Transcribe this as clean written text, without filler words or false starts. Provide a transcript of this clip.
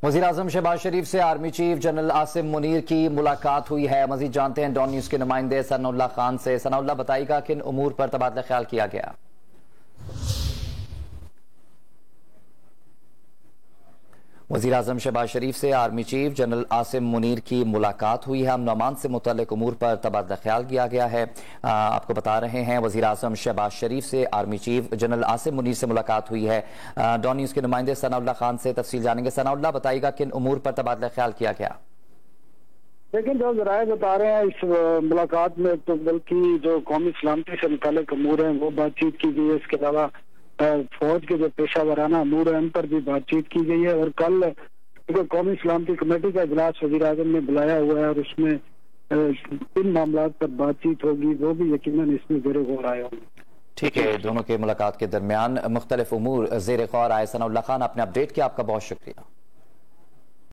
वज़ीर-ए-आज़म शहबाज शरीफ से army chief general Asim Munir की मुलाकात हुई है। मज़ीद जानते हैं डॉन न्यूज़ के नुमाइंदे सनाउल्लाह खान से। सनाउल्लाह, बताइएगा किन उमूर पर तबादला ख्याल किया गया? वज़ीर-ए-आज़म शहबाज शरीफ से army chief general Asim Munir की मुलाकात हुई है। अमन से मुतल्लिक़ उमूर पर तबादला ख्याल किया गया है। आपको बता रहे हैं वज़ीर-ए-आज़म शहबाज शरीफ से army chief general Asim Munir से मुलाकात हुई है। डॉन न्यूज़ के नुमाइंदे सनाउल्लाह खान से तफसील जानेंगे। सनाउल्लाह, बताइएगा किन उमूर पर तबादला ख्याल किया गया? लेकिन जो जराए बता रहे हैं इस मुलाकात में तो बल्कि जो कौमी सलामती से मुताल्लिक़ अमूर हैं वो बातचीत की गई है। इसके अलावा फौज के जो पेशा वराना अमूर हैं उन पर भी बातचीत की गई है। और कल कौमी सलामती कमेटी का इजलास वज़ीर-ए-आज़म ने बुलाया हुआ है और उसमें इन मामलों पर बातचीत होगी, वो भी यकीनन इसमें ज़ेरे गौर आए होंगे। ठीक है, दोनों के मुलाकात के दरमियान मुख्तलिफ उमूर ज़ेरे गौर आए। सनाउल्लाह खान, अपने अपडेट किया, आपका बहुत शुक्रिया।